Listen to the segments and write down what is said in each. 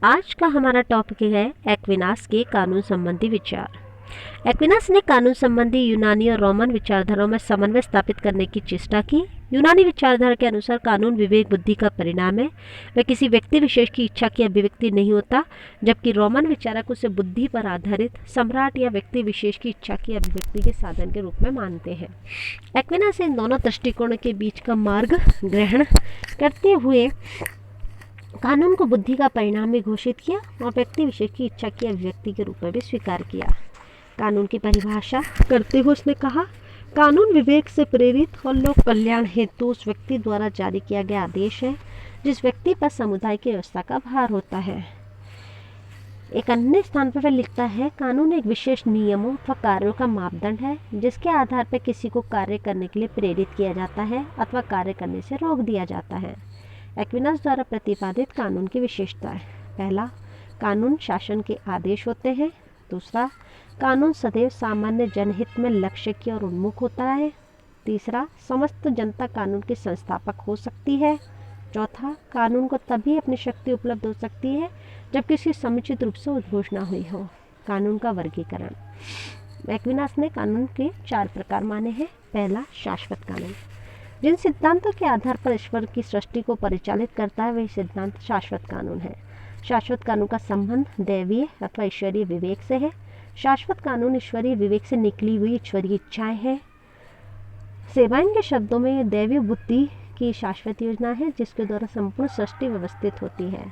आज का हमारा टॉपिक है एक्विनास के कानून संबंधी विचार। एक्विनास ने कानून संबंधी यूनानी और रोमन विचारधाराओं में समन्वय स्थापित करने की चेष्टा की। यूनानी विचारधारा के अनुसार कानून विवेक बुद्धि का परिणाम है, वह किसी व्यक्ति विशेष की इच्छा की अभिव्यक्ति नहीं होता, जबकि रोमन विचारक उसे बुद्धि पर आधारित सम्राट या व्यक्ति विशेष की इच्छा की अभिव्यक्ति के साधन के रूप में मानते हैं। एक्विनास इन दोनों दृष्टिकोणों के बीच का मार्ग ग्रहण करते हुए कानून को बुद्धि का परिणाम भी घोषित किया और व्यक्ति विशेष की इच्छा की अभिव्यक्ति के रूप में भी स्वीकार किया। कानून की परिभाषा करते हुए उसने कहा, कानून विवेक से प्रेरित और लोक कल्याण हेतु उस व्यक्ति द्वारा जारी किया गया आदेश है जिस व्यक्ति पर समुदाय की व्यवस्था का भार होता है। एक अन्य स्थान पर वह लिखता है, कानून एक विशेष नियमों अथवा कार्यों का मापदंड है जिसके आधार पर किसी को कार्य करने के लिए प्रेरित किया जाता है अथवा कार्य करने से रोक दिया जाता है। एक्विनास द्वारा प्रतिपादित कानून की विशेषताएं: पहला, कानून शासन के आदेश होते हैं। दूसरा, कानून सदैव सामान्य जनहित में लक्ष्य की ओर उन्मुख होता है। तीसरा, समस्त जनता कानून की संस्थापक हो सकती है। चौथा, कानून को तभी अपनी शक्ति उपलब्ध हो सकती है जब किसी समुचित रूप से उद्घोषणा हुई हो। कानून का वर्गीकरण: एक्विनास ने कानून के 4 प्रकार माने हैं। पहला, शाश्वत कानून, जिन सिद्धांतों के आधार पर ईश्वर की सृष्टि को परिचालित करता है वही सिद्धांत शाश्वत कानून है। शाश्वत कानून का संबंध दैवीय अथवा ईश्वरीय विवेक से है। शाश्वत कानून ईश्वरीय विवेक से निकली हुई ईश्वरीय इच्छाएं हैं। सेवाइन के शब्दों में दैवीय बुद्धि की शाश्वत योजना है जिसके द्वारा संपूर्ण सृष्टि व्यवस्थित होती है।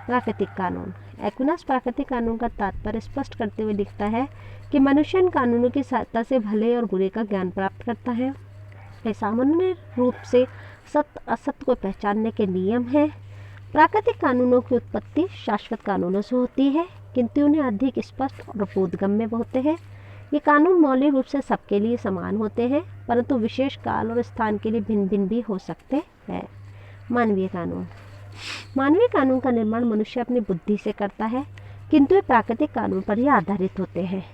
प्राकृतिक कानून: एक्विनास प्राकृतिक कानून का तात्पर्य स्पष्ट करते हुए लिखता है कि मनुष्य इन कानूनों की सहायता से भले और बुरे का ज्ञान प्राप्त करता है। सामान्य रूप से सत्य असत्य को पहचानने के नियम हैं। प्राकृतिक कानूनों की उत्पत्ति शाश्वत कानूनों से होती है, किंतु उन्हें अधिक स्पष्ट और बोधगम्य होते हैं। ये कानून मौलिक रूप से सबके लिए समान होते हैं, परंतु विशेष काल और स्थान के लिए भिन्न भिन्न भी हो सकते हैं। मानवीय कानून: मानवीय कानून का निर्माण मनुष्य अपनी बुद्धि से करता है, किंतु ये प्राकृतिक कानून पर ही आधारित होते हैं।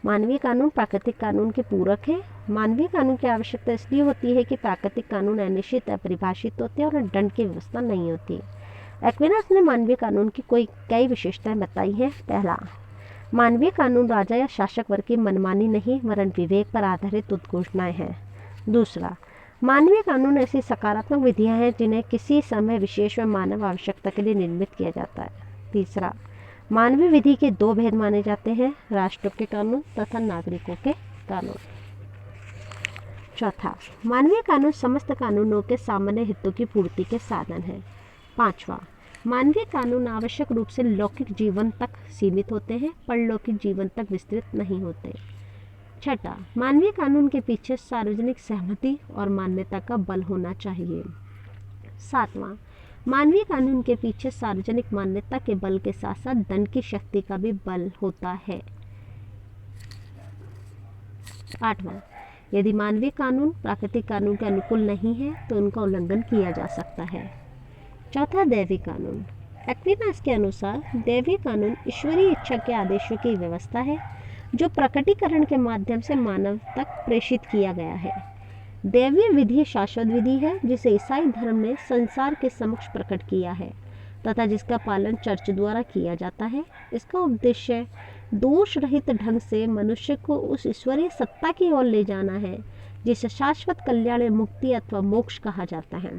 मानवीय कानून प्राकृतिक कानून के पूरक है। मानवीय कानून की आवश्यकता इसलिए होती है कि प्राकृतिक कानून अनिश्चित अपरिभाषित होते हैं और दंड की व्यवस्था नहीं होती। एक्विनास ने मानवीय कानून की कई विशेषताएं बताई हैं। पहला, मानवीय कानून राजा या शासक वर्ग की मनमानी नहीं वरन विवेक पर आधारित उद्घोषणाएं हैं। दूसरा, मानवीय कानून ऐसी सकारात्मक विधियां हैं जिन्हें किसी समय विशेष में मानव आवश्यकता के लिए निर्मित किया जाता है। तीसरा, मानवीय विधि के 2 भेद माने जाते हैं, राष्ट्रों के कानून तथा नागरिकों के कानून। चौथा, मानवीय कानून समस्त कानूनों के सामान्य हितों की पूर्ति के साधन है। पांचवा, मानवीय कानून आवश्यक रूप से लौकिक जीवन तक सीमित होते हैं, परलौकिक जीवन तक विस्तृत नहीं होते। छठा, मानवीय कानून के पीछे सार्वजनिक सहमति और मान्यता का बल होना चाहिए। सातवां, मानवीय कानून के पीछे सार्वजनिक मान्यता के बल के साथ साथ दंड की शक्ति का भी बल होता है। आठवां, यदि मानवीय कानून प्राकृतिक कानून के अनुकूल नहीं है तो उनका उल्लंघन किया जा सकता है। चौथा, दैवी कानून: एक्विनास के अनुसार दैवी कानून ईश्वरीय इच्छा के आदेशों की व्यवस्था है जो प्रकटीकरण के माध्यम से मानव तक प्रेषित किया गया है। दैवीय विधि शाश्वत विधि है जिसे ईसाई धर्म ने संसार के समक्ष प्रकट किया है तथा जिसका पालन चर्च द्वारा किया जाता है। इसका उद्देश्य दोष रहित ढंग से मनुष्य को उस ईश्वरीय सत्ता की ओर ले जाना है जिसे शाश्वत कल्याण, मुक्ति अथवा मोक्ष कहा जाता है।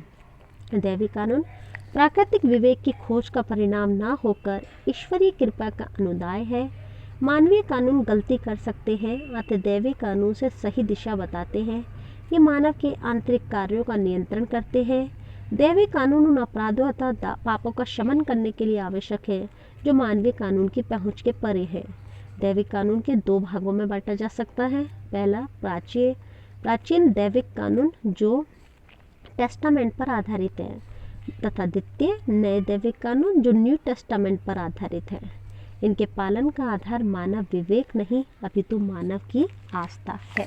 दैवी कानून प्राकृतिक विवेक की खोज का परिणाम न होकर ईश्वरीय कृपा का अनुदाय है। मानवीय कानून गलती कर सकते हैं, अतः दैवी कानून से सही दिशा बताते हैं। ये मानव के आंतरिक कार्यों का नियंत्रण करते हैं। दैवी कानून उन अपराधों अथवा पापों का शमन करने के लिए आवश्यक है जो मानवीय कानून की पहुंच के परे है। दैविक कानून के 2 भागों में बांटा जा सकता है। पहला, प्राचीन दैविक कानून जो टेस्टामेंट पर आधारित है तथा द्वितीय, नए दैविक कानून जो न्यू टेस्टामेंट पर आधारित है। इनके पालन का आधार मानव विवेक नहीं अपितु मानव की आस्था है।